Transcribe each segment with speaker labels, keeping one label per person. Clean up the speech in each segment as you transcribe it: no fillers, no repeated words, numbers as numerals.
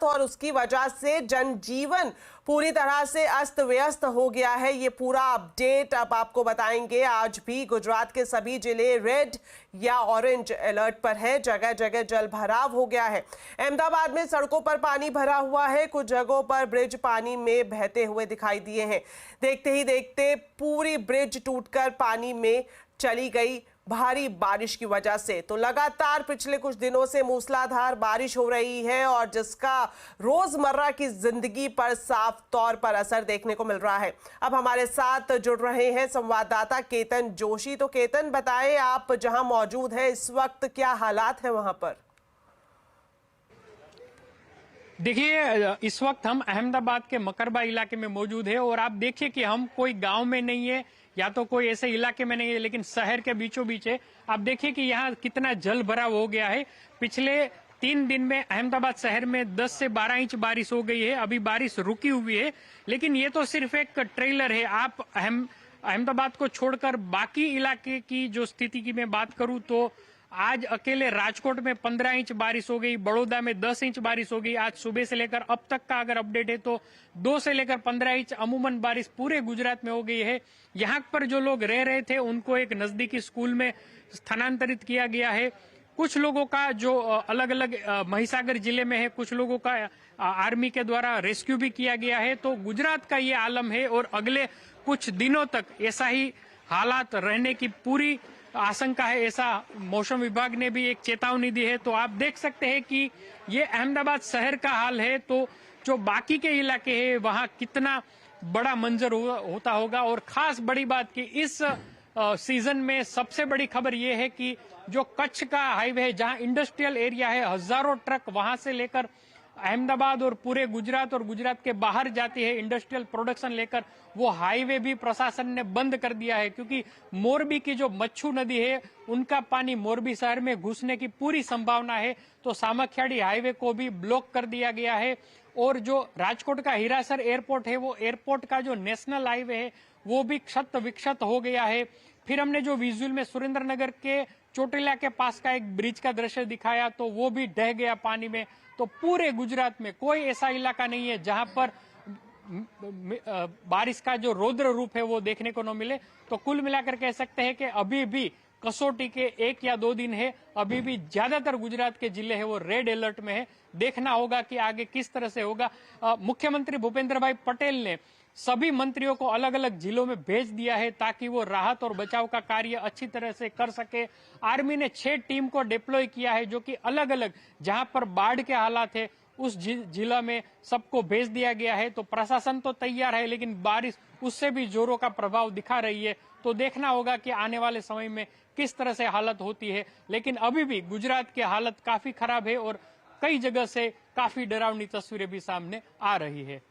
Speaker 1: हालात और उसकी वजह से जनजीवन पूरी तरह से अस्त व्यस्त हो गया है। ये पूरा अपडेट अब आपको बताएंगे। आज भी गुजरात के सभी जिले रेड या ऑरेंज अलर्ट पर है। जगह जगह जल भराव हो गया है। अहमदाबाद में सड़कों पर पानी भरा हुआ है। कुछ जगहों पर ब्रिज पानी में बहते हुए दिखाई दिए हैं। देखते ही देखते पूरी ब्रिज टूटकर पानी में चली गई भारी बारिश की वजह से। तो लगातार पिछले कुछ दिनों से मूसलाधार बारिश हो रही है और जिसका रोजमर्रा की जिंदगी पर साफ तौर पर असर देखने को मिल रहा है। अब हमारे साथ जुड़ रहे हैं संवाददाता केतन जोशी। तो केतन, बताएं आप जहां मौजूद हैं इस वक्त क्या हालात है वहां पर?
Speaker 2: देखिए, इस वक्त हम अहमदाबाद के मकरबा इलाके में मौजूद है और आप देखिए कि हम कोई गांव में नहीं है या तो कोई ऐसे इलाके में नहीं है, लेकिन शहर के बीचों बीच है। आप देखिए कि यहाँ कितना जल भराव हो गया है। पिछले 3 दिन में अहमदाबाद शहर में 10 से 12 इंच बारिश हो गई है। अभी बारिश रुकी हुई है, लेकिन ये तो सिर्फ एक ट्रेलर है। आप अहमदाबाद को छोड़कर बाकी इलाके की जो स्थिति की मैं बात करूं तो आज अकेले राजकोट में 15 इंच बारिश हो गई, बड़ौदा में 10 इंच बारिश हो गई। आज सुबह से लेकर अब तक का अगर अपडेट है तो 2 से लेकर 15 इंच अमूमन बारिश पूरे गुजरात में हो गई है। यहाँ पर जो लोग रह रहे थे उनको एक नजदीकी स्कूल में स्थानांतरित किया गया है। कुछ लोगों का जो अलग अलग महिसागर जिले में है, कुछ लोगों का आर्मी के द्वारा रेस्क्यू भी किया गया है। तो गुजरात का ये आलम है और अगले कुछ दिनों तक ऐसा ही हालात रहने की पूरी आशंका है, ऐसा मौसम विभाग ने भी एक चेतावनी दी है। तो आप देख सकते हैं कि ये अहमदाबाद शहर का हाल है, तो जो बाकी के इलाके हैं वहां कितना बड़ा मंजर होता होगा। और खास बड़ी बात कि इस सीजन में सबसे बड़ी खबर ये है कि जो कच्छ का हाईवे है, जहां इंडस्ट्रियल एरिया है, हजारों ट्रक वहां से लेकर अहमदाबाद और पूरे गुजरात और गुजरात के बाहर जाती है इंडस्ट्रियल प्रोडक्शन लेकर, वो हाईवे भी प्रशासन ने बंद कर दिया है। क्योंकि मोरबी की जो मच्छू नदी है उनका पानी मोरबी शहर में घुसने की पूरी संभावना है। तो सामखियाड़ी हाईवे को भी ब्लॉक कर दिया गया है। और जो राजकोट का हीरासर एयरपोर्ट है, वो एयरपोर्ट का जो नेशनल हाईवे है वो भी क्षत विक्षत हो गया है। फिर हमने जो विजुअल में सुरेंद्रनगर के चोटिला के पास का एक ब्रिज का दृश्य दिखाया तो वो भी ढह गया पानी में। तो पूरे गुजरात में कोई ऐसा इलाका नहीं है जहां पर बारिश का जो रौद्र रूप है वो देखने को न मिले। तो कुल मिलाकर कह सकते हैं कि अभी भी कसौटी के 1 या 2 दिन है। अभी भी ज्यादातर गुजरात के जिले हैं वो रेड अलर्ट में है। देखना होगा कि आगे किस तरह से होगा। मुख्यमंत्री भूपेंद्र भाई पटेल ने सभी मंत्रियों को अलग अलग जिलों में भेज दिया है ताकि वो राहत और बचाव का कार्य अच्छी तरह से कर सके। आर्मी ने 6 टीम को डिप्लॉय किया है जो कि अलग अलग जहां पर बाढ़ के हालात है उस जिला में सबको भेज दिया गया है। तो प्रशासन तो तैयार है, लेकिन बारिश उससे भी जोरों का प्रभाव दिखा रही है। तो देखना होगा कि आने वाले समय में किस तरह से हालत होती है। लेकिन अभी भी गुजरात की हालत काफी खराब है और कई जगह से काफी डरावनी तस्वीरें भी सामने आ रही है।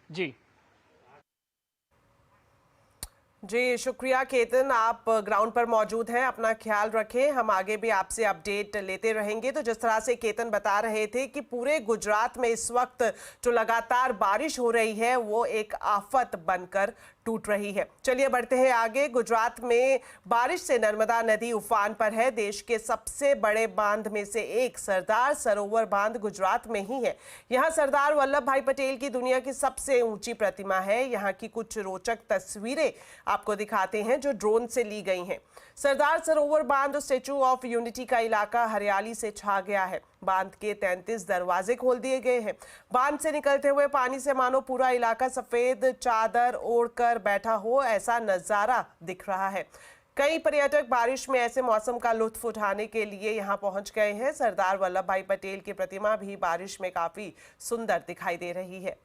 Speaker 1: जी शुक्रिया केतन, आप ग्राउंड पर मौजूद हैं। अपना ख्याल रखें, हम आगे भी आपसे अपडेट लेते रहेंगे। तो जिस तरह से केतन बता रहे थे कि पूरे गुजरात में इस वक्त जो लगातार बारिश हो रही है वो एक आफत बनकर टूट रही है। चलिए बढ़ते हैं आगे। गुजरात में बारिश से नर्मदा नदी उफान पर है। देश के सबसे बड़े बांध में से एक सरदार सरोवर बांध गुजरात में ही है। यहाँ सरदार वल्लभ भाई पटेल की दुनिया की सबसे ऊंची प्रतिमा है। यहाँ की कुछ रोचक तस्वीरें आपको दिखाते हैं जो ड्रोन से ली गई हैं। सरदार सरोवर बांध स्टैचू ऑफ यूनिटी का इलाका हरियाली से छा गया है। बांध के 33 दरवाजे खोल दिए गए हैं। बांध से निकलते हुए पानी से मानो पूरा इलाका सफेद चादर ओढ़कर बैठा हो, ऐसा नजारा दिख रहा है। कई पर्यटक बारिश में ऐसे मौसम का लुत्फ उठाने के लिए यहां पहुंच गए हैं। सरदार वल्लभ भाई पटेल की प्रतिमा भी बारिश में काफी सुंदर दिखाई दे रही है।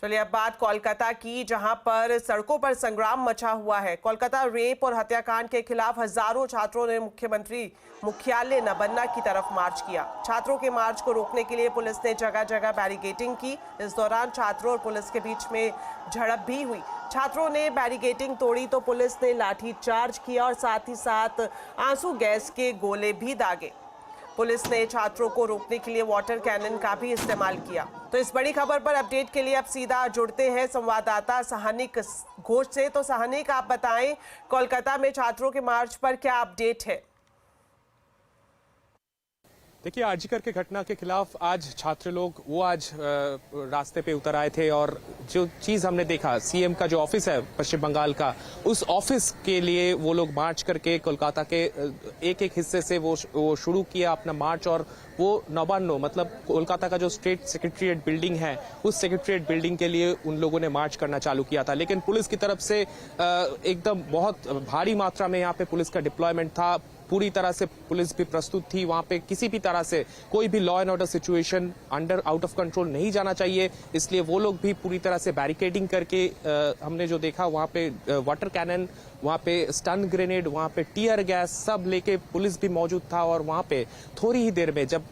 Speaker 1: चलिए अब बात कोलकाता की, जहां पर सड़कों पर संग्राम मचा हुआ है। कोलकाता रेप और हत्याकांड के खिलाफ हजारों छात्रों ने मुख्यमंत्री मुख्यालय नबन्ना की तरफ मार्च किया। छात्रों के मार्च को रोकने के लिए पुलिस ने जगह जगह बैरिकेडिंग की। इस दौरान छात्रों और पुलिस के बीच में झड़प भी हुई। छात्रों ने बैरिकेडिंग तोड़ी तो पुलिस ने लाठी चार्ज किया और साथ ही साथ आंसू गैस के गोले भी दागे। पुलिस ने छात्रों को रोकने के लिए वाटर कैनन का भी इस्तेमाल किया। तो इस बड़ी खबर पर अपडेट के लिए अब सीधा जुड़ते हैं संवाददाता सहानिक घोष से। तो सहानिक, आप बताएं कोलकाता में छात्रों के मार्च पर क्या अपडेट है?
Speaker 3: देखिए, आरजीकर के घटना के खिलाफ आज छात्र लोग वो आज रास्ते पे उतर आए थे और जो चीज हमने देखा, सीएम का जो ऑफिस है पश्चिम बंगाल का, उस ऑफिस के लिए वो लोग मार्च करके कोलकाता के एक एक हिस्से से वो शुरू किया अपना मार्च। और वो नवान्नो मतलब कोलकाता का जो स्टेट सेक्रेटरीट बिल्डिंग है, उस सेक्रेटरीट बिल्डिंग के लिए उन लोगों ने मार्च करना चालू किया था। लेकिन पुलिस की तरफ से एकदम बहुत भारी मात्रा में यहाँ पे पुलिस का डिप्लॉयमेंट था। पूरी तरह से पुलिस भी प्रस्तुत थी। वहां पे किसी भी तरह से कोई भी law and order situation out of control नहीं जाना चाहिए, इसलिए वो लोग भी पूरी तरह से बैरिकेडिंग करके हमने जो देखा वहां पे वाटर कैनन, वहां पे स्टन ग्रेनेड, वहां पे टियर गैस सब लेके पुलिस भी मौजूद था। और वहां पे थोड़ी ही देर में जब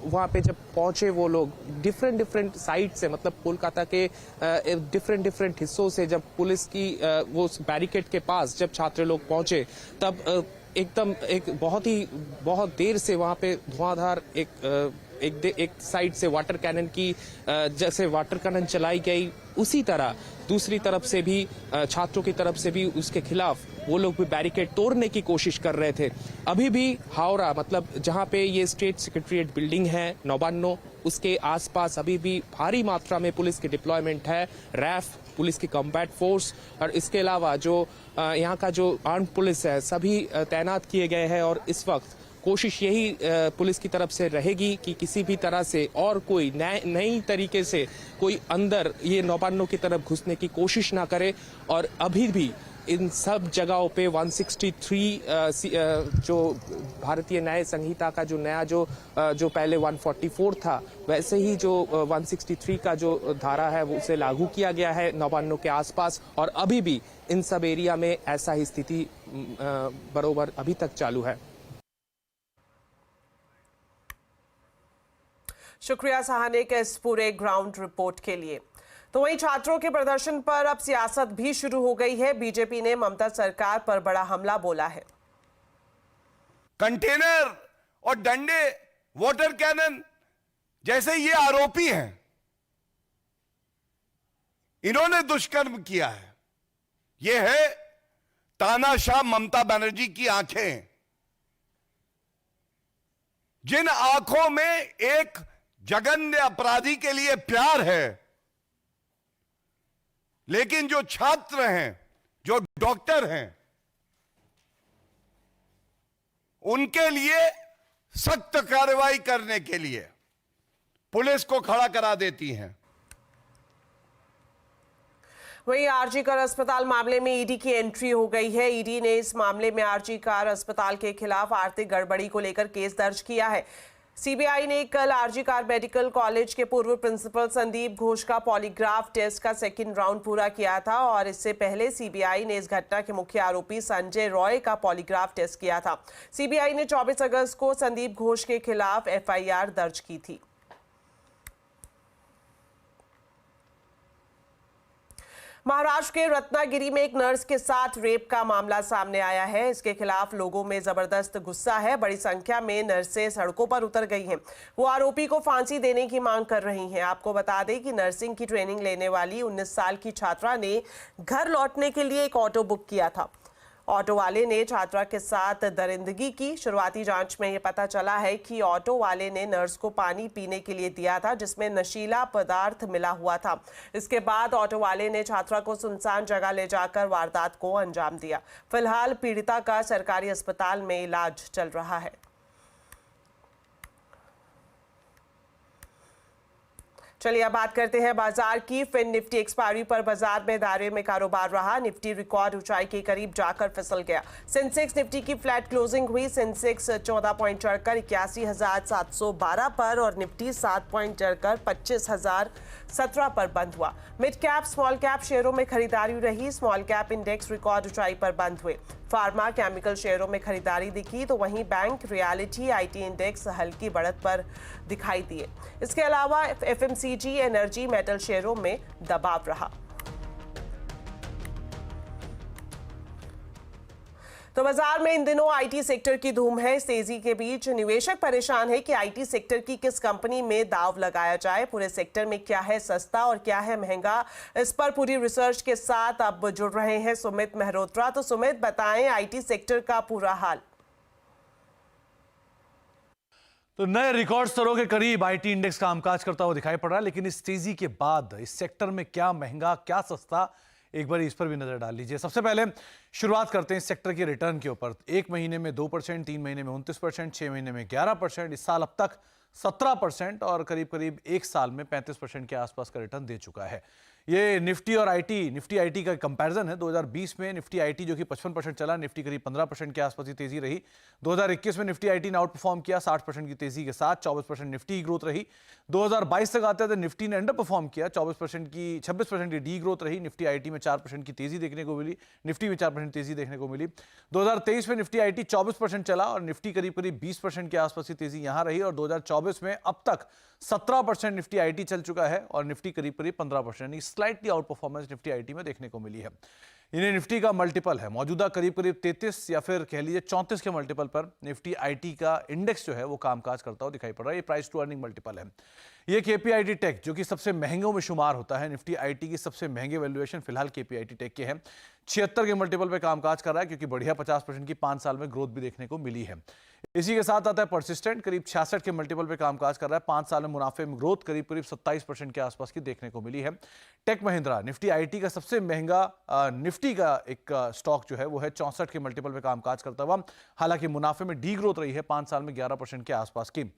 Speaker 3: पहुंचे वो लोग डिफरेंट साइड से, मतलब कोलकाता के डिफरेंट हिस्सों से, जब पुलिस की वो बैरिकेड के पास जब छात्र लोग पहुंचे तब एकदम बहुत देर से वहां पे धुआंधार एक साइड से वाटर कैनन की जैसे वाटर कैनन चलाई गई, उसी तरह दूसरी तरफ से भी छात्रों की तरफ से भी उसके खिलाफ वो लोग भी बैरिकेड तोड़ने की कोशिश कर रहे थे। अभी भी हावड़ा मतलब जहां पे ये स्टेट सेक्रेटरीट बिल्डिंग है नवान्नो, उसके आसपास अभी भी भारी मात्रा में पुलिस की डिप्लॉयमेंट है, रैफ पुलिस की कॉम्बैट फोर्स, और इसके अलावा जो यहाँ का जो आर्म्ड पुलिस है सभी तैनात किए गए हैं। और इस वक्त कोशिश यही पुलिस की तरफ से रहेगी कि किसी भी तरह से और कोई नई तरीके से कोई अंदर ये नवान्नो की तरफ घुसने की कोशिश ना करे। और अभी भी इन सब जगहों पे 163 जो भारतीय न्याय संहिता का जो नया जो पहले 144 था, वैसे ही जो 163 का जो धारा है वो उसे लागू किया गया है नवान्नो के आसपास। और अभी भी इन सब एरिया में ऐसा ही स्थिति बरोबर अभी तक चालू है।
Speaker 1: शुक्रिया सहाने के इस पूरे ग्राउंड रिपोर्ट के लिए। तो वहीं छात्रों के प्रदर्शन पर अब सियासत भी शुरू हो गई है। बीजेपी ने ममता सरकार पर बड़ा हमला बोला है।
Speaker 4: कंटेनर और डंडे, वाटर कैनन जैसे ये आरोपी हैं, इन्होंने दुष्कर्म किया है। ये है तानाशाह ममता बनर्जी की आंखें, जिन आंखों में एक जघन्य अपराधी के लिए प्यार है, लेकिन जो छात्र हैं, जो डॉक्टर हैं, उनके लिए सख्त कार्रवाई करने के लिए पुलिस को खड़ा करा देती हैं।
Speaker 1: वहीं आरजी कर अस्पताल मामले में ईडी की एंट्री हो गई है। ईडी ने इस मामले में आरजी कर अस्पताल के खिलाफ आर्थिक गड़बड़ी को लेकर केस दर्ज किया है। सीबीआई ने कल आरजी कर मेडिकल कॉलेज के पूर्व प्रिंसिपल संदीप घोष का पॉलीग्राफ टेस्ट का सेकंड राउंड पूरा किया था और इससे पहले सीबीआई ने इस घटना के मुख्य आरोपी संजय रॉय का पॉलीग्राफ टेस्ट किया था। सीबीआई ने 24 अगस्त को संदीप घोष के खिलाफ एफआईआर दर्ज की थी। महाराष्ट्र के रत्नागिरी में एक नर्स के साथ रेप का मामला सामने आया है। इसके खिलाफ लोगों में जबरदस्त गुस्सा है। बड़ी संख्या में नर्सें सड़कों पर उतर गई हैं। वो आरोपी को फांसी देने की मांग कर रही हैं। आपको बता दें कि नर्सिंग की ट्रेनिंग लेने वाली 19 साल की छात्रा ने घर लौटने के लिए एक ऑटो बुक किया था। ऑटो वाले ने छात्रा के साथ दरिंदगी की। शुरुआती जांच में यह पता चला है कि ऑटो वाले ने नर्स को पानी पीने के लिए दिया था, जिसमें नशीला पदार्थ मिला हुआ था। इसके बाद ऑटो वाले ने छात्रा को सुनसान जगह ले जाकर वारदात को अंजाम दिया। फिलहाल पीड़िता का सरकारी अस्पताल में इलाज चल रहा है। चलिए अब बात करते हैं बाजार की। फिर निफ्टी एक्सपायरी पर बाजार में दायरे में कारोबार रहा। निफ्टी रिकॉर्ड ऊंचाई के करीब जाकर फिसल गया। सेंसेक्स निफ्टी की फ्लैट क्लोजिंग हुई। सेंसेक्स 14 पॉइंट चढ़कर 81,712 पर और निफ्टी 7 पॉइंट चढ़कर 25,017 पर बंद हुआ। मिड कैप स्मॉल कैप शेयरों में खरीदारी रही। स्मॉल कैप इंडेक्स रिकॉर्ड ऊंचाई पर बंद हुए। फार्मा केमिकल शेयरों में खरीदारी दिखी, तो वहीं बैंक, रियलिटी, आईटी इंडेक्स हल्की बढ़त पर दिखाई दिए। इसके अलावा एफएमसीजी, एनर्जी, मेटल शेयरों में दबाव रहा। तो बाजार में इन दिनों आईटी सेक्टर की धूम है। इस तेजी के बीच निवेशक परेशान है कि आईटी सेक्टर की किस कंपनी में दाव लगाया जाए। पूरे सेक्टर में क्या है सस्ता और क्या है महंगा, इस पर पूरी रिसर्च के साथ अब जुड़ रहे हैं सुमित मेहरोत्रा। तो सुमित, बताएं आईटी सेक्टर का पूरा हाल।
Speaker 5: तो नए रिकॉर्ड स्तरों के करीब आईटी इंडेक्स कामकाज करता हुआ दिखाई पड़ रहा है, लेकिन इस तेजी के बाद इस सेक्टर में क्या महंगा क्या सस्ता, एक बार इस पर भी नजर डाल लीजिए। सबसे पहले शुरुआत करते हैं इस सेक्टर के रिटर्न के ऊपर। 1 महीने में 2%, 3 महीने में 29%, 6 महीने में 11%, इस साल अब तक 17% और करीब करीब एक साल में 35% के आसपास का रिटर्न दे चुका है। ये निफ्टी और आईटी, निफ्टी आईटी का कंपैरिजन है। 2020 में निफ्टी आईटी जो कि 55% चला, निफ्टी करीब 15% के आसपास की तेजी रही। 2021 में निफ्टी आईटी ने आउट परफॉर्म किया 60% की तेजी के साथ, 24% निफ्टी की ग्रोथ रही। 2022 तक आते थे निफ्टी ने अंडर परफॉर्म किया, 26% की डी ग्रोथ रही। निफ्टी आईटी में 4% की तेजी देखने को मिली, निफ्टी में 4% तेजी देखने को मिली। 2023 में निफ्टी आईटी 24% चला और निफ्टी करीब करीब 20% के आसपास की तेजी यहां रही। और 2024 में अब तक 17% निफ्टी आईटी चल चुका है और निफ्टी करीब करीब 15%, slightly out performance Nifty IT में देखने को मिली है। इन्हें निफ्टी का मल्टीपल है मौजूदा करीब करीब 33 या फिर कह लीजिए 34 के मल्टीपल पर निफ्टी आईटी का इंडेक्स जो है वो कामकाज करता हुआ दिखाई पड़ रहा है। ये प्राइस टू अर्निंग मल्टीपल है। ये केपीआईटी टेक जो कि सबसे महंगों में शुमार होता है, निफ्टी आईटी की सबसे महंगे वैल्यूएशन फिलहाल केपीआईटी टेक के हैं। 76 के मल्टीपल पे कामकाज कर रहा है क्योंकि बढ़िया 50% की 5 साल में ग्रोथ भी देखने को मिली है। इसी के साथ आता है परसिस्टेंट, करीब 66 के मल्टीपल पे कामकाज कर रहा है। 5 साल में मुनाफे में ग्रोथ करीब करीब 27% के आसपास की देखने को मिली है। टेक महिंद्रा निफ्टी आईटी का सबसे महंगा निफ्टी का एक स्टॉक जो है वो है 64 के मल्टीपल पे कामकाज करता हुआ, हालांकि मुनाफे में डी ग्रोथ रही है 5 साल में 11% के आसपास की।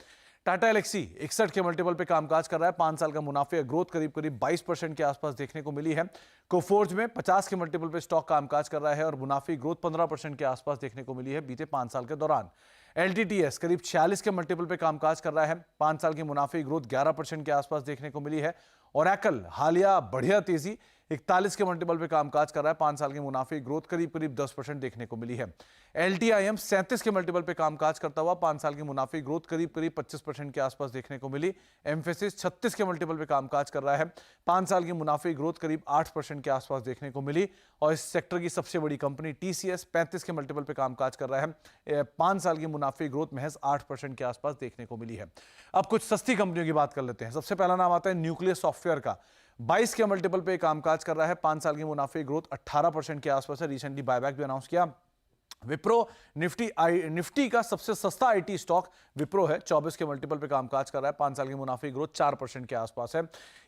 Speaker 5: टाटा एलेक्सी 61 के मल्टीपल पे कामकाज कर रहा है, 5 साल का मुनाफे ग्रोथ करीब करीब 22% के आसपास देखने को मिली है। कोफोर्ज में 50 के मल्टीपल पे स्टॉक कामकाज कर रहा है और मुनाफे ग्रोथ 15% के आसपास देखने को मिली है बीते 5 साल के दौरान। एलटीटीएस करीब 46 के मल्टीपल पे कामकाज कर रहा है, 5 साल की मुनाफे ग्रोथ 11% के आसपास देखने को मिली है। ओरेकल हालिया बढ़िया तेजी 41 के मल्टीपल पे कामकाज कर रहा है, 5 साल की मुनाफे ग्रोथ करीब करीब 10% देखने को मिली है। एलटीआईएम 37 के मल्टीपल पे कामकाज करता हुआ, 5 साल की मुनाफे ग्रोथ करीब करीब 25% के आसपास देखने को मिली। एम्फेसिस 36 के मल्टीपल पे कामकाज कर रहा है, 5 साल की मुनाफे ग्रोथ करीब 8% के आसपास देखने को मिली। और इस सेक्टर की सबसे बड़ी कंपनी टीसीएस 35 के मल्टीपल पे कामकाज कर रहा है, 5 साल की मुनाफे ग्रोथ महज 8% के आसपास देखने को मिली है। अब कुछ सस्ती कंपनियों की बात कर लेते हैं। सबसे पहला नाम आता है न्यूक्लियस सॉफ्टवेयर का, 22 के मल्टीपल पे कामकाज कर रहा है, 5 साल की मुनाफे ग्रोथ 18% के आसपास है। रिसेंटली बायबैक भी अनाउंस किया। विप्रो निफ्टी का सबसे सस्ता आईटी स्टॉक विप्रो है, 24 के मल्टीपल पे कामकाज कर रहा है, 5 साल की मुनाफे ग्रोथ 4% के आसपास है।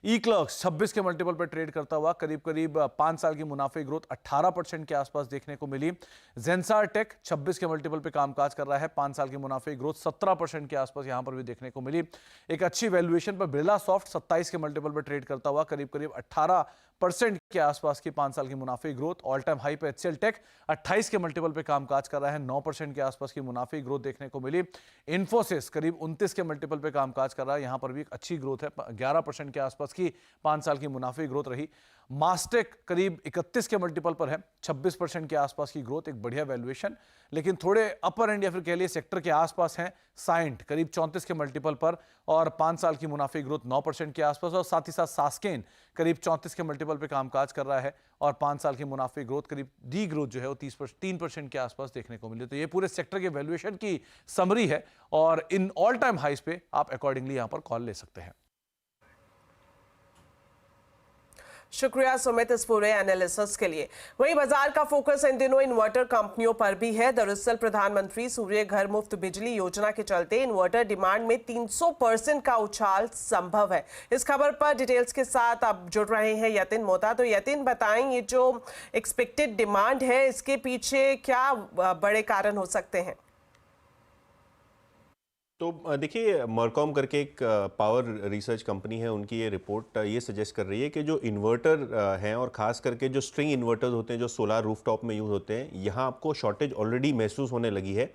Speaker 5: ई क्लर्क्स 26 के मल्टीपल पे ट्रेड करता हुआ, करीब करीब 5 साल की मुनाफे ग्रोथ 18% के आसपास देखने को मिली। जेंसार टेक 26 के मल्टीपल पे कामकाज कर रहा है, 5 साल की मुनाफे ग्रोथ 17% के आसपास यहां पर भी देखने को मिली। एक अच्छी वैल्यूएशन पर बिरला सॉफ्ट 27 के मल्टीपल पे ट्रेड करता हुआ, करीब करीब 18% के आसपास की 5 साल की मुनाफे ग्रोथ। ऑल टाइम हाई पे एचसीएल टेक 28 के मल्टीपल पे कामकाज कर रहा है, 9% के आसपास की मुनाफे ग्रोथ देखने को मिली। इन्फोसिस करीब 29 के मल्टीपल पे कामकाज कर रहा है, यहां पर भी एक अच्छी ग्रोथ है, 11% के आसपास की 5 साल की मुनाफे ग्रोथ रही। मास्टेक करीब 31 के मल्टीपल पर है, 26% के आसपास की ग्रोथ, एक बढ़िया वैल्यूएशन, लेकिन थोड़े अपर एंड या फिर कह लिए सेक्टर के आसपास हैं। साइंट करीब 34 के मल्टीपल पर और 5 साल की मुनाफे ग्रोथ 9% के आसपास। और साथ ही साथ सास्केन करीब 34 के मल्टीपल पे कामकाज कर रहा है और 5 साल की मुनाफे ग्रोथ करीब डी ग्रोथ जो है वो 3% के आसपास देखने को मिली। तो ये पूरे सेक्टर के वैल्यूएशन की समरी है और इन ऑल टाइम हाइस पे आप अकॉर्डिंगली यहां पर कॉल ले सकते हैं।
Speaker 1: शुक्रिया सुमित इस पूरे एनालिसिस के लिए। वहीं बाजार का फोकस इन दिनों इन्वर्टर कंपनियों पर भी है। दरअसल प्रधानमंत्री सूर्य घर मुफ्त बिजली योजना के चलते इन्वर्टर डिमांड में 300% का उछाल संभव है। इस खबर पर डिटेल्स के साथ अब जुड़ रहे हैं यतिन मोता। तो यतिन बताएं, ये जो एक्सपेक्टेड डिमांड है इसके पीछे क्या बड़े कारण हो सकते हैं?
Speaker 6: तो देखिए, मरकॉम करके एक पावर रिसर्च कंपनी है, उनकी ये रिपोर्ट ये सजेस्ट कर रही है कि जो इन्वर्टर हैं और ख़ास करके जो स्ट्रिंग इन्वर्टर्स होते हैं जो सोलार रूफटॉप में यूज़ होते हैं, यहाँ आपको शॉर्टेज ऑलरेडी महसूस होने लगी है।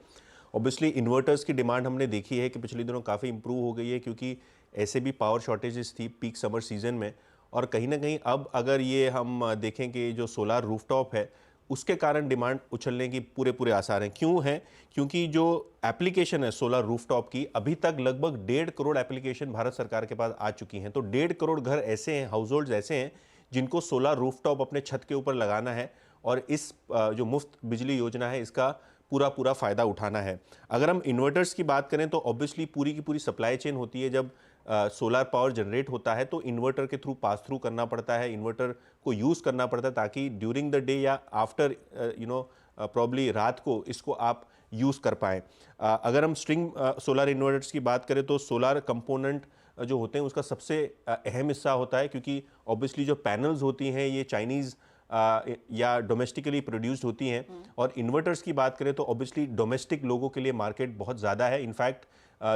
Speaker 6: ऑब्वियसली इन्वर्टर्स की डिमांड हमने देखी है कि पिछले दिनों काफ़ी इंप्रूव हो गई है, क्योंकि ऐसे भी पावर शॉर्टेजेस थी पीक समर सीजन में। और कहीं ना कहीं अब अगर ये हम देखें कि जो सोलार रूफटॉप है उसके कारण डिमांड उछलने की पूरे आसार हैं। क्यों हैं? क्योंकि जो एप्लीकेशन है सोलर रूफटॉप की, अभी तक लगभग 1.5 करोड़ एप्लीकेशन भारत सरकार के पास आ चुकी हैं। तो 1.5 करोड़ घर ऐसे हैं, हाउस होल्ड्स ऐसे हैं जिनको सोलर रूफटॉप अपने छत के ऊपर लगाना है और इस जो मुफ्त बिजली योजना है इसका पूरा फ़ायदा उठाना है। अगर हम इन्वर्टर्स की बात करें तो ऑब्वियसली पूरी की पूरी सप्लाई चेन होती है। जब सोलर पावर जनरेट होता है तो इन्वर्टर के थ्रू पास थ्रू करना पड़ता है, इन्वर्टर को यूज़ करना पड़ता है ताकि ड्यूरिंग द डे या आफ्टर प्रॉब्ली रात को इसको आप यूज़ कर पाएँ। अगर हम स्ट्रिंग सोलर इन्वर्टर्स की बात करें तो सोलर कंपोनेंट जो होते हैं उसका सबसे अहम हिस्सा होता है, क्योंकि ऑब्वियसली जो पैनल्स होती हैं ये चाइनीज़ या डोमेस्टिकली प्रोड्यूस्ड होती हैं। और इन्वर्टर्स की बात करें तो ऑब्वियसली डोमेस्टिक लोगों के लिए मार्केट बहुत ज़्यादा है। इनफैक्ट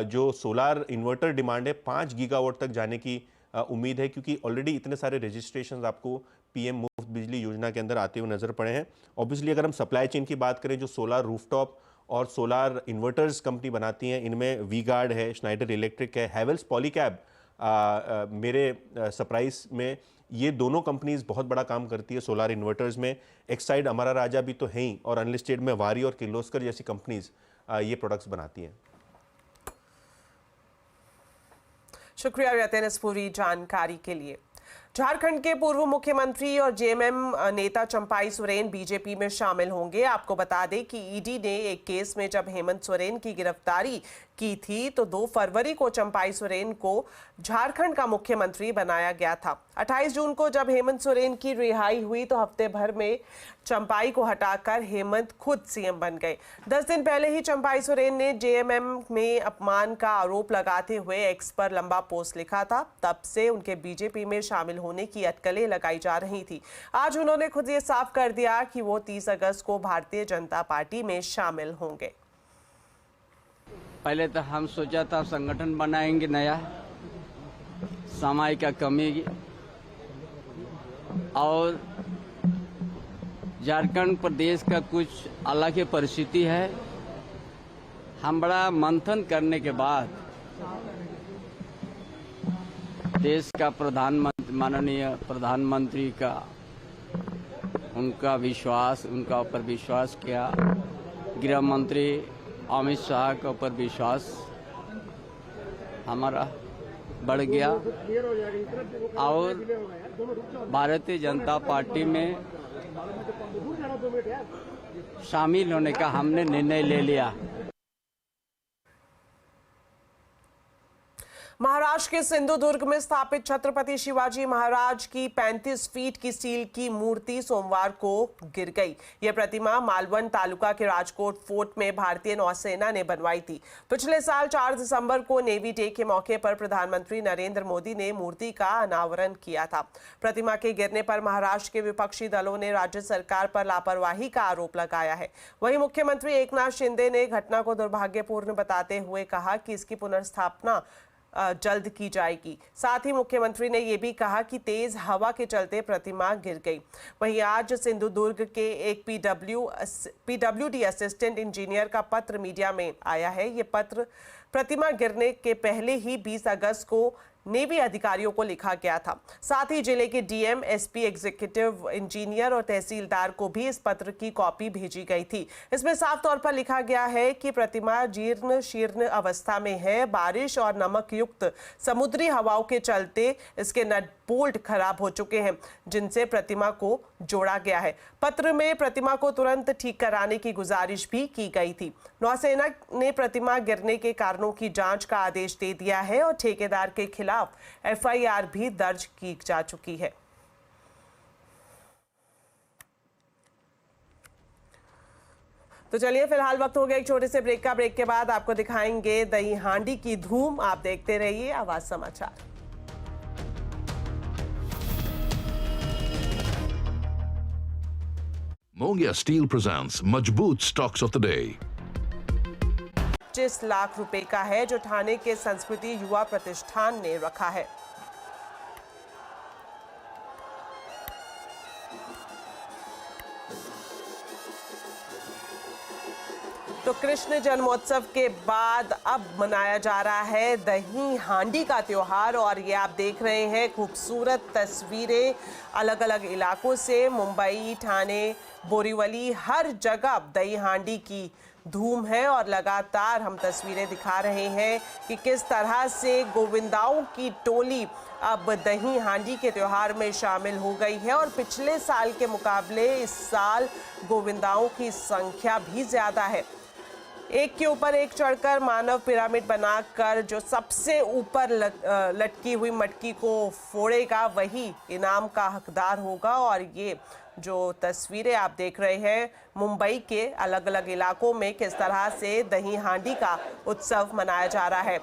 Speaker 6: जो सोलार इन्वर्टर डिमांड है 5 गीगावाट तक जाने की उम्मीद है, क्योंकि ऑलरेडी इतने सारे रजिस्ट्रेशन आपको पीएम मुफ्त बिजली योजना के अंदर आते हुए नजर पड़े हैं। ऑब्वियसली अगर हम सप्लाई चेन की बात करें, जो सोलार रूफटॉप और सोलार इन्वर्टर्स कंपनी बनाती हैं, इनमें वी गार्ड है, स्नाइडर इलेक्ट्रिक है, हैवेल्स पॉलीकैब, मेरे सरप्राइज में ये दोनों कंपनीज बहुत बड़ा काम करती है सोलार इन्वर्टर्स में। एक्साइड अमरा राजा भी तो हैं ही, और अनलिस्टेड में वारी और किर्लोस्कर जैसी कंपनीज ये प्रोडक्ट्स बनाती हैं।
Speaker 1: शुक्रिया यतिन इस पूरी जानकारी के लिए। झारखंड के पूर्व मुख्यमंत्री और जेएमएम नेता चंपाई सोरेन बीजेपी में शामिल होंगे। आपको बता दें कि ईडी ने एक केस में जब हेमंत सोरेन की गिरफ्तारी की थी तो 2 फरवरी को चंपाई सोरेन को झारखंड का मुख्यमंत्री बनाया गया था। 28 जून को जब हेमंत सोरेन की रिहाई हुई तो हफ्ते भर में चंपाई को हटाकर हेमंत खुद सीएम बन गए। 10 दिन पहले ही चंपाई सोरेन ने जेएमएम में अपमान का आरोप लगाते हुए एक्स पर लंबा पोस्ट लिखा था। तब से उनके बीजेपी में शामिल होने की अटकलें लगाई जा रही थी। आज उन्होंने खुद ये साफ कर दिया कि वो 30 अगस्त को भारतीय जनता पार्टी में शामिल होंगे।
Speaker 7: पहले तो हम सोचा था संगठन बनाएंगे नया, समय का कमी और झारखंड प्रदेश का कुछ अलग ही परिस्थिति है। हम बड़ा मंथन करने के बाद देश का माननीय प्रधानमंत्री का उनका ऊपर विश्वास किया, गृह मंत्री अमित शाह के ऊपर विश्वास हमारा बढ़ गया और भारतीय जनता पार्टी में शामिल होने का हमने निर्णय ले लिया।
Speaker 1: महाराष्ट्र के सिंधुदुर्ग में स्थापित छत्रपति शिवाजी महाराज की 35 फीट की स्टील की मूर्ति सोमवार को गिर गई। यह प्रतिमा मालवण तालुका के राजकोट फोर्ट में भारतीय नौसेना ने बनवाई थी। पिछले साल 4 दिसंबर को नेवी डे के मौके पर प्रधानमंत्री नरेंद्र मोदी ने मूर्ति का अनावरण किया था। प्रतिमा के गिरने पर महाराष्ट्र के विपक्षी दलों ने राज्य सरकार पर लापरवाही का आरोप लगाया है। वहीं मुख्यमंत्री एकनाथ शिंदे ने घटना को दुर्भाग्यपूर्ण बताते हुए कहा कि इसकी पुनर्स्थापना जल्द की जाएगी। साथ ही मुख्यमंत्री ने यह भी कहा कि तेज हवा के चलते प्रतिमा गिर गई। वहीं आज सिंधुदुर्ग के एक पीडब्ल्यूडी असिस्टेंट इंजीनियर का पत्र मीडिया में आया है। ये पत्र प्रतिमा गिरने के पहले ही 20 अगस्त को नेवी अधिकारियों को लिखा गया था। साथ ही जिले के डीएम, एसपी, एग्जीक्यूटिव इंजीनियर और तहसीलदार को भी इस पत्र की कॉपी भेजी गई थी। इसमें साफ तौर पर लिखा गया है कि प्रतिमा जीर्ण शीर्ण अवस्था में है। बारिश और नमक युक्त समुद्री हवाओं के चलते इसके नट बोल्ट खराब हो चुके हैं, जिनसे प्रतिमा को जोड़ा गया है। पत्र में प्रतिमा को तुरंत ठीक कराने की गुजारिश भी की गई थी। नौसेना ने प्रतिमा गिरने के कारणों की जांच का आदेश दे दिया है और ठेकेदार के खिलाफ एफआईआर भी दर्ज की जा चुकी है। तो चलिए फिलहाल वक्त हो गया एक छोटे से ब्रेक का। ब्रेक के बाद आपको दिखाएंगे दही हांडी की धूम। आप देखते रहिए आवाज समाचार।
Speaker 8: Mongia Steel presents Majboot Stocks of the Day.
Speaker 1: 25 lakh रुपए का है जो ठाणे के संस्कृति युवा प्रतिष्ठान ने रखा है। तो कृष्ण जन्मोत्सव के बाद अब मनाया जा रहा है दही हांडी का त्योहार और ये आप देख रहे हैं खूबसूरत तस्वीरें अलग अलग इलाकों से। मुंबई, ठाणे, बोरीवली, हर जगह दही हांडी की धूम है और लगातार हम तस्वीरें दिखा रहे हैं कि किस तरह से गोविंदाओं की टोली अब दही हांडी के त्योहार में शामिल हो गई है और पिछले साल के मुकाबले इस साल गोविंदाओं की संख्या भी ज्यादा है। एक के ऊपर एक चढ़कर मानव पिरामिड बनाकर जो सबसे ऊपर लटकी हुई मटकी को फोड़ेगा वही इनाम का हकदार होगा और ये जो तस्वीरें आप देख रहे हैं मुंबई के अलग अलग इलाकों में किस तरह से दही हांडी का उत्सव मनाया जा रहा है।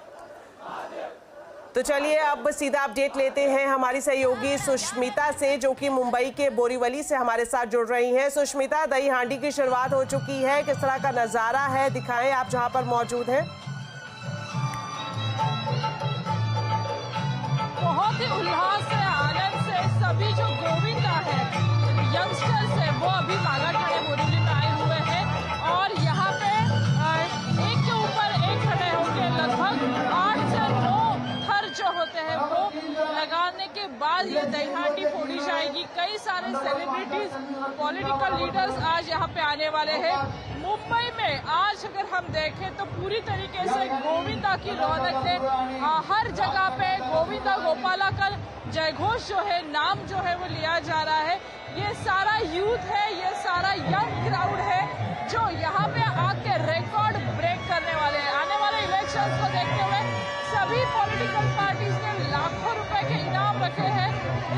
Speaker 1: तो चलिए अब सीधा अपडेट लेते हैं हमारी सहयोगी सुष्मिता से, जो कि मुंबई के बोरीवली से हमारे साथ जुड़ रही हैं। सुष्मिता, दही हांडी की शुरुआत हो चुकी है, किस तरह का नजारा है, दिखाएं आप जहां पर मौजूद हैं।
Speaker 9: बहुत ही उल्लास से, आनंद से सभी जो गोविंदा है, यंगस्टर्स है, वो अभी बालाघाट बोरीवली में आए हुए हैं और यहाँ पे एक के ऊपर एक खड़े होंगे। लगभग 8 से 9 थर जो होते हैं वो लगाने के बाद ये दही हांडी फोड़ी जाएगी। कई सारे सेलिब्रिटीज, पॉलिटिकल लीडर्स आज यहाँ पे आने वाले हैं। मुंबई में आज अगर हम देखें तो पूरी तरीके से गोविंदा की रौनक है। हर जगह पे गोविंदा गोपाला का जयघोष जो है, नाम जो है वो लिया जा रहा है। ये सारा यूथ है, ये सारा यंग क्राउड है जो यहाँ पे आके रिकॉर्ड ब्रेक करने वाले हैं। आने वाले इलेक्शंस को देखते हुए सभी पॉलिटिकल पार्टीज ने लाखों रुपए के इनाम रखे हैं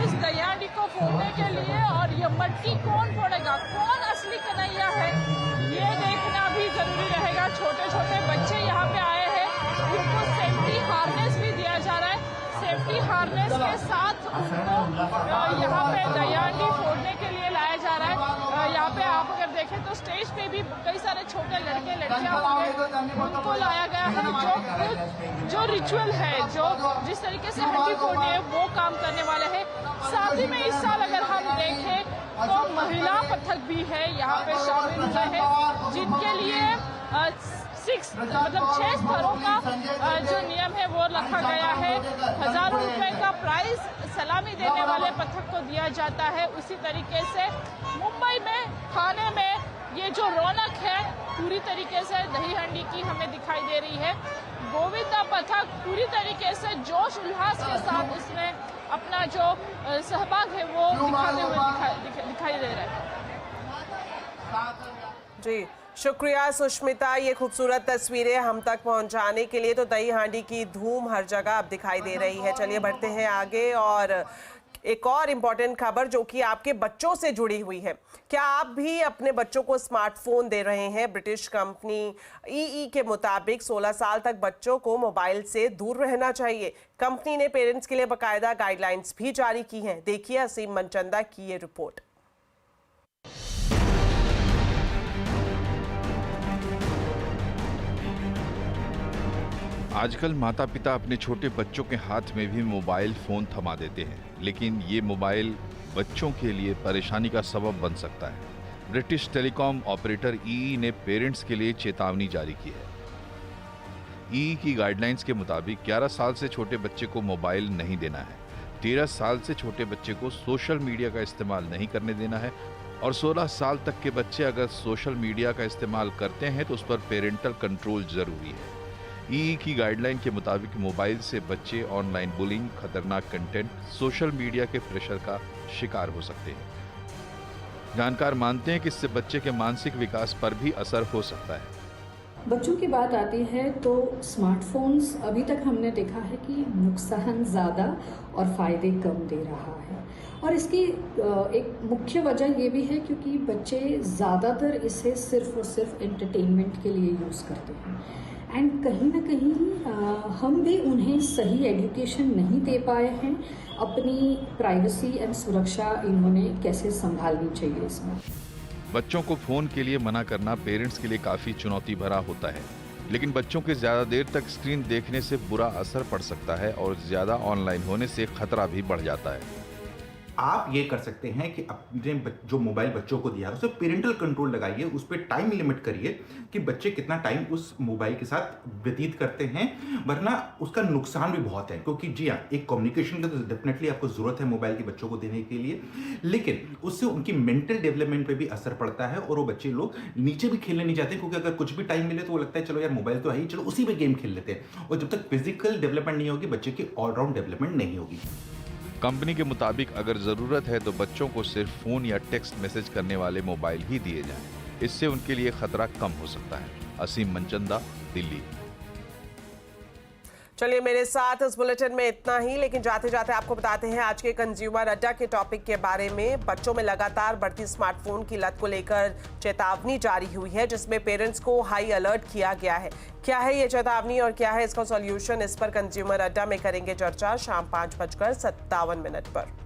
Speaker 9: इस दही हांडी को फोड़ने के लिए। और ये मटकी कौन फोड़ेगा, कौन असली कन्हैया है, ये देखना भी जरूरी रहेगा। छोटे छोटे बच्चे यहाँ पे आए हैं, उनको सेफ्टी हार्नेस भी दिया जा रहा है। सेफ्टी हार्नेस के साथ उनको यहाँ पे दही हांडी फोड़ने के लिए लाया जा रहा है। यहाँ पे आप अगर देखें तो स्टेज पे भी कई सारे छोटे लड़के लड़कियां होंगे, उनको लाया गया है जो रिचुअल है, जो जिस तरीके से हांडी फोड़नी है वो काम करने वाले हैं। साथ ही में इस साल अगर हम देखें तो महिला पथक भी है यहाँ पे शामिल हुए हैं, जिनके लिए 6 स्तरों का जो नियम है वो रखा गया है। हजारों रुपए का प्राइज सलामी देने वाले पथक को दिया जाता है। उसी तरीके से मुंबई में थाने में ये जो रौनक है पूरी तरीके से दही हांडी की हमें दिखाई दे रही है। गोविंदा पथक पूरी तरीके से जोश उल्लास के साथ उसमें अपना जो सहभाग है वो दिखाते हुए दिखाई दे रहा है।
Speaker 1: जी शुक्रिया सुष्मिता, ये खूबसूरत तस्वीरें हम तक पहुंचाने के लिए। तो दही हांडी की धूम हर जगह अब दिखाई दे रही है। चलिए बढ़ते हैं आगे और एक और इम्पॉर्टेंट खबर जो कि आपके बच्चों से जुड़ी हुई है। क्या आप भी अपने बच्चों को स्मार्टफोन दे रहे हैं? ब्रिटिश कंपनी ईई के मुताबिक 16 साल तक बच्चों को मोबाइल से दूर रहना चाहिए। कंपनी ने पेरेंट्स के लिए बाकायदा गाइडलाइंस भी जारी की हैं। देखिए असीम मनचंदा की ये रिपोर्ट।
Speaker 10: आजकल माता पिता अपने छोटे बच्चों के हाथ में भी मोबाइल फोन थमा देते हैं, लेकिन ये मोबाइल बच्चों के लिए परेशानी का सबब बन सकता है। ब्रिटिश टेलीकॉम ऑपरेटर ईई ने पेरेंट्स के लिए चेतावनी जारी की है। ईई की गाइडलाइंस के मुताबिक 11 साल से छोटे बच्चे को मोबाइल नहीं देना है, 13 साल से छोटे बच्चे को सोशल मीडिया का इस्तेमाल नहीं करने देना है और 16 साल तक के बच्चे अगर सोशल मीडिया का इस्तेमाल करते हैं तो उस पर पेरेंटल कंट्रोल जरूरी है। ईई की गाइडलाइन के मुताबिक मोबाइल से बच्चे ऑनलाइन बुलिंग, खतरनाक कंटेंट, सोशल मीडिया के प्रेशर का शिकार हो सकते हैं। जानकार मानते हैं कि इससे बच्चे के मानसिक विकास पर भी असर हो सकता है।
Speaker 11: बच्चों की बात आती है तो स्मार्टफोन्स अभी तक हमने देखा है कि नुकसान ज़्यादा और फ़ायदे कम दे रहा है। और इसकी एक मुख्य वजह ये भी है क्योंकि बच्चे ज़्यादातर इसे सिर्फ और सिर्फ एंटरटेनमेंट के लिए यूज़ करते हैं। एंड कहीं ना कहीं हम भी उन्हें सही एजुकेशन नहीं दे पाए हैं। अपनी प्राइवेसी एंड सुरक्षा इन्होंने कैसे संभालनी चाहिए इसमें।
Speaker 10: बच्चों को फोन के लिए मना करना पेरेंट्स के लिए काफी चुनौती भरा होता है, लेकिन बच्चों के ज्यादा देर तक स्क्रीन देखने से बुरा असर पड़ सकता है और ज्यादा ऑनलाइन होने से खतरा भी बढ़ जाता है।
Speaker 12: आप ये कर सकते हैं कि अपने जो मोबाइल बच्चों को दिया है उस पर पेरेंटल कंट्रोल लगाइए, उस पर टाइम लिमिट करिए कि बच्चे कितना टाइम उस मोबाइल के साथ व्यतीत करते हैं, वरना उसका नुकसान भी बहुत है। क्योंकि जी हाँ, एक कम्युनिकेशन की तो डेफिनेटली आपको जरूरत है मोबाइल के बच्चों को देने के लिए, लेकिन उससे उनकी मेंटल डेवलपमेंट पे भी असर पड़ता है और वो बच्चे लोग नीचे भी खेलने नहीं जाते, क्योंकि अगर कुछ भी टाइम मिले तो वो लगता है चलो यार मोबाइल तो है ही, चलो उसी पे गेम खेल लेते हैं। और जब तक फिजिकल डेवलपमेंट नहीं होगी, बच्चे की ऑलराउंड डेवलपमेंट नहीं होगी।
Speaker 10: कंपनी के मुताबिक अगर जरूरत है तो बच्चों को सिर्फ फोन या टेक्स्ट मैसेज करने वाले मोबाइल ही दिए जाएं। इससे उनके लिए खतरा कम हो सकता है। असीम मनचंदा, दिल्ली।
Speaker 1: चलिए, मेरे साथ इस बुलेटिन में इतना ही, लेकिन जाते जाते आपको बताते हैं आज के कंज्यूमर अड्डा के टॉपिक के बारे में। बच्चों में लगातार बढ़ती स्मार्टफोन की लत को लेकर चेतावनी जारी हुई है, जिसमें पेरेंट्स को हाई अलर्ट किया गया है। क्या है ये चेतावनी और क्या है इसका सॉल्यूशन, इस पर कंज्यूमर अड्डा में करेंगे चर्चा शाम 5:57 पर।